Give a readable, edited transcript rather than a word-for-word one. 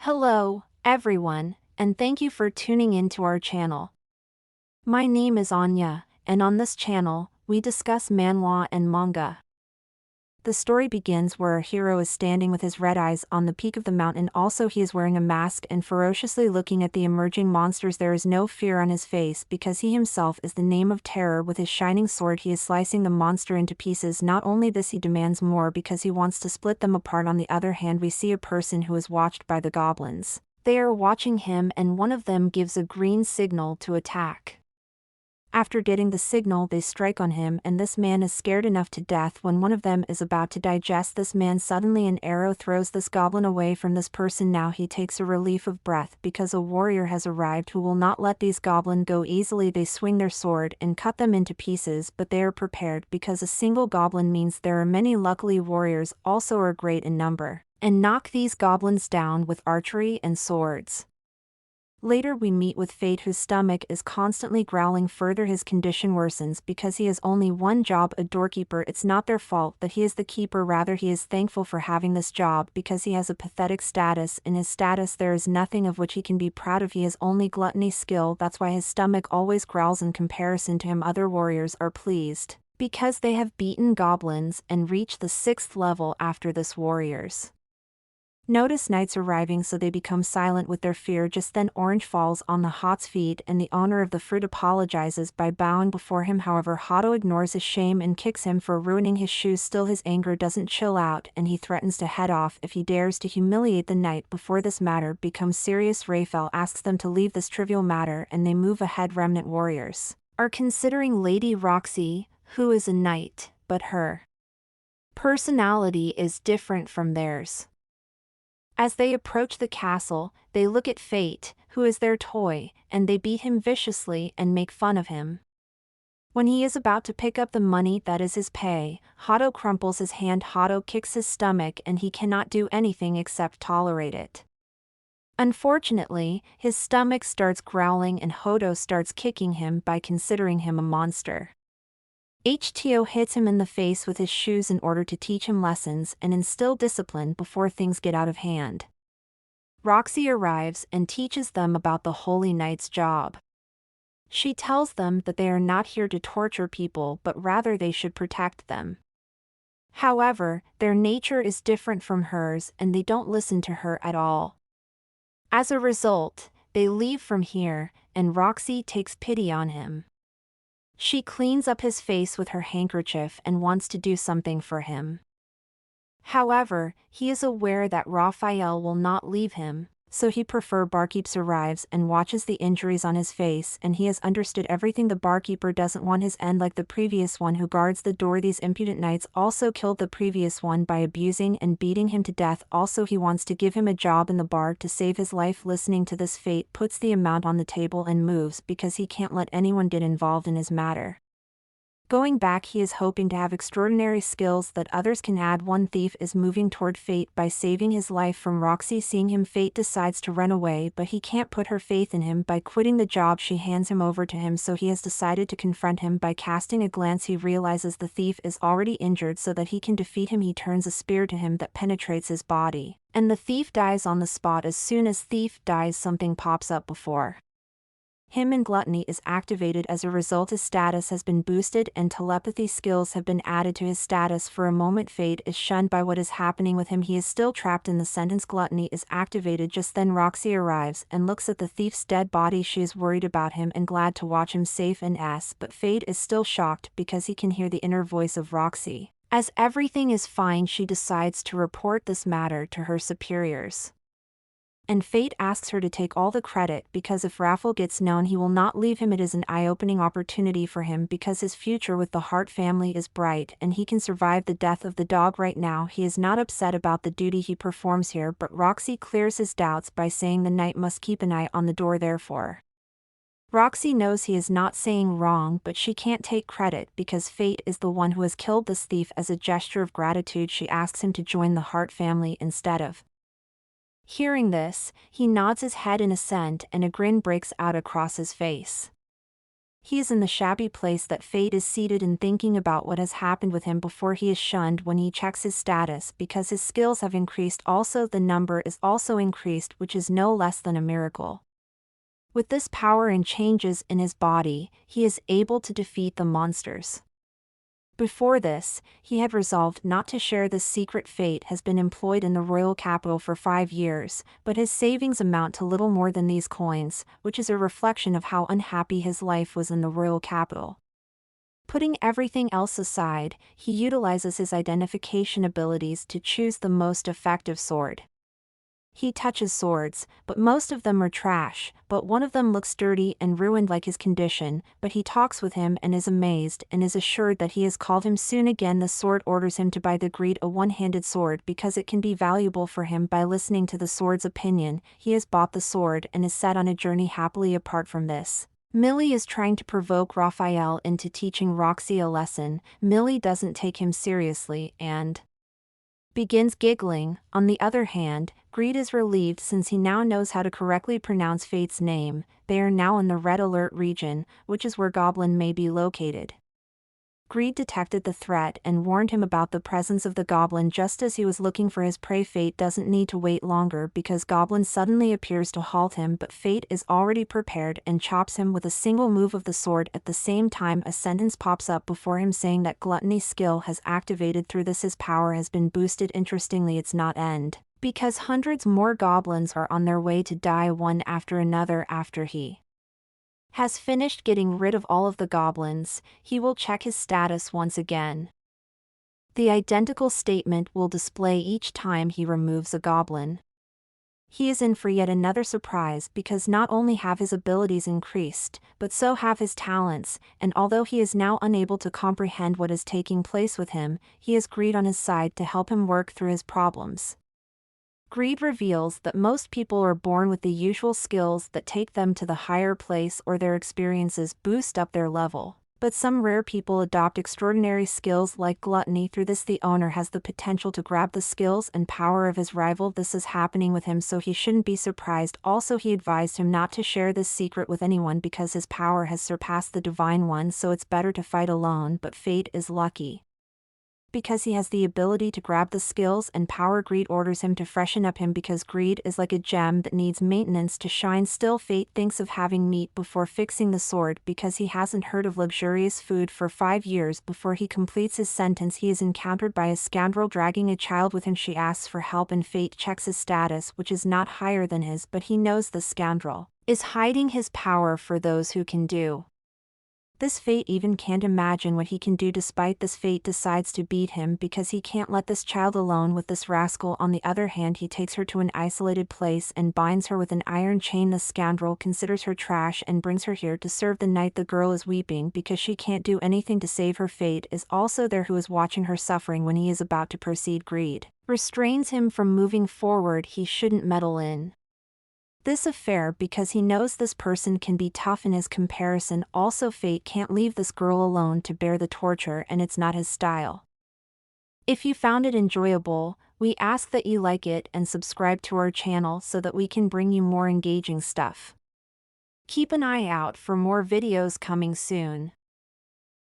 Hello, everyone, and thank you for tuning in to our channel. My name is Anya, and on this channel, we discuss manhwa and manga. The story begins where our hero is standing with his red eyes on the peak of the mountain. Also, he is wearing a mask and ferociously looking at the emerging monsters. There is no fear on his face because he himself is the name of terror. With his shining sword, he is slicing the monster into pieces. Not only this, he demands more because he wants to split them apart. On the other hand, we see a person who is watched by the goblins. They are watching him, and one of them gives a green signal to attack. After getting the signal, they strike on him, and this man is scared enough to death. When one of them is about to digest this man, suddenly an arrow throws this goblin away from this person. Now he takes a relief of breath because a warrior has arrived who will not let these goblins go easily. They swing their sword and cut them into pieces, but they are prepared because a single goblin means there are many. Luckily, warriors also are great in number and knock these goblins down with archery and swords. Later we meet with Fate, whose stomach is constantly growling. Further, his condition worsens because he has only one job, a doorkeeper. It's not their fault that he is the keeper, rather he is thankful for having this job because he has a pathetic status. In his status there is nothing of which he can be proud of. He has only gluttony skill. That's why his stomach always growls. In comparison to him, other warriors are pleased because they have beaten goblins and reached the 6th level after this warriors. Notice knights arriving, so they become silent with their fear. Just then Orange falls on the Hot's feet and the owner of the fruit apologizes by bowing before him. However, Hato ignores his shame and kicks him for ruining his shoes. Still, his anger doesn't chill out and he threatens to head off if he dares to humiliate the knight. Before this matter becomes serious, Raphael asks them to leave this trivial matter and they move ahead. Remnant warriors are considering Lady Roxy, who is a knight, but her personality is different from theirs. As they approach the castle, they look at Fate, who is their toy, and they beat him viciously and make fun of him. When he is about to pick up the money that is his pay, Hato crumples his hand. Hato kicks his stomach and he cannot do anything except tolerate it. Unfortunately, his stomach starts growling and Hato starts kicking him by considering him a monster. Hto hits him in the face with his shoes in order to teach him lessons and instill discipline before things get out of hand. Roxy arrives and teaches them about the Holy Knight's job. She tells them that they are not here to torture people but rather they should protect them. However, their nature is different from hers and they don't listen to her at all. As a result, they leave from here, and Roxy takes pity on him. She cleans up his face with her handkerchief and wants to do something for him. However, he is aware that Raphael will not leave him, so he barkeeps arrives and watches the injuries on his face, and he has understood everything. The barkeeper doesn't want his end like the previous one who guards the door. These impudent knights also killed the previous one by abusing and beating him to death. Also, he wants to give him a job in the bar to save his life. Listening to this, Fate puts the amount on the table and moves because he can't let anyone get involved in his matter. Going back, he is hoping to have extraordinary skills that others can add. One thief is moving toward Fate by saving his life from Roxy. Seeing him, Fate decides to run away, but he can't put her faith in him. By quitting the job, she hands him over to him, so he has decided to confront him. By casting a glance, he realizes the thief is already injured. So that he can defeat him, he turns a spear to him that penetrates his body, and the thief dies on the spot. As soon as thief dies, something pops up before him and gluttony is activated. As a result, his status has been boosted and telepathy skills have been added to his status. For a moment, Fate is shunned by what is happening with him. He is still trapped in the sentence. Gluttony is activated. Just then Roxy arrives and looks at the thief's dead body. She is worried about him and glad to watch him safe and but Fate is still shocked because he can hear the inner voice of Roxy. As everything is fine, she decides to report this matter to her superiors. And Fate asks her to take all the credit because if Raphael gets known, he will not leave him. It is an eye-opening opportunity for him because his future with the Hart family is bright and he can survive the death of the dog. Right now, he is not upset about the duty he performs here, but Roxy clears his doubts by saying the knight must keep an eye on the door. Therefore, Roxy knows he is not saying wrong, but she can't take credit because Fate is the one who has killed this thief. As a gesture of gratitude, she asks him to join the Hart family instead of. Hearing this, he nods his head in assent and a grin breaks out across his face. He is in the shabby place that Fate is seated and thinking about what has happened with him before he is shunned when he checks his status because his skills have increased. Also, the number is also increased, which is no less than a miracle. With this power and changes in his body, he is able to defeat the monsters. Before this, he had resolved not to share this secret. Fate has been employed in the royal capital for 5 years, but his savings amount to little more than these coins, which is a reflection of how unhappy his life was in the royal capital. Putting everything else aside, he utilizes his identification abilities to choose the most effective sword. He touches swords, but most of them are trash, but one of them looks dirty and ruined like his condition, but he talks with him and is amazed and is assured that he has called him soon again. The sword orders him to buy the Greed a one-handed sword because it can be valuable for him. By listening to the sword's opinion, he has bought the sword and is set on a journey happily. Apart from this, Millie is trying to provoke Raphael into teaching Roxy a lesson. Millie doesn't take him seriously and begins giggling. On the other hand, Greed is relieved since he now knows how to correctly pronounce Fate's name. They are now in the Red Alert region, which is where Goblin may be located. Greed detected the threat and warned him about the presence of the Goblin just as he was looking for his prey. Fate doesn't need to wait longer because Goblin suddenly appears to halt him, but Fate is already prepared and chops him with a single move of the sword. At the same time, a sentence pops up before him saying that Gluttony skill has activated. Through this, his power has been boosted. Interestingly, it's not end, because hundreds more goblins are on their way to die one after another. After he has finished getting rid of all of the goblins, he will check his status once again. The identical statement will display each time he removes a goblin. He is in for yet another surprise because not only have his abilities increased, but so have his talents, and although he is now unable to comprehend what is taking place with him, he has Greed on his side to help him work through his problems. Greed reveals that most people are born with the usual skills that take them to the higher place or their experiences boost up their level, but some rare people adopt extraordinary skills like gluttony. Through this, the owner has the potential to grab the skills and power of his rival. This is happening with him, so he shouldn't be surprised. Also, he advised him not to share this secret with anyone because his power has surpassed the Divine One, so it's better to fight alone. But Fate is lucky because he has the ability to grab the skills and power. Greed orders him to freshen up him because Greed is like a gem that needs maintenance to shine. Still, Fate thinks of having meat before fixing the sword because he hasn't heard of luxurious food for 5 years. Before he completes his sentence, he is encountered by a scoundrel dragging a child with him. She asks for help and Fate checks his status, which is not higher than his, but he knows the scoundrel is hiding his power for those who can do this. Fate even can't imagine what he can do. Despite this, Fate decides to beat him because he can't let this child alone with this rascal. On the other hand, he takes her to an isolated place and binds her with an iron chain. The scoundrel considers her trash and brings her here to serve the night. The girl is weeping because she can't do anything to save her. Fate is also there, who is watching her suffering when he is about to proceed. Greed restrains him from moving forward. He shouldn't meddle in this affair because he knows this person can be tough in his comparison. Also, Fate can't leave this girl alone to bear the torture, and it's not his style. If you found it enjoyable, we ask that you like it and subscribe to our channel so that we can bring you more engaging stuff. Keep an eye out for more videos coming soon.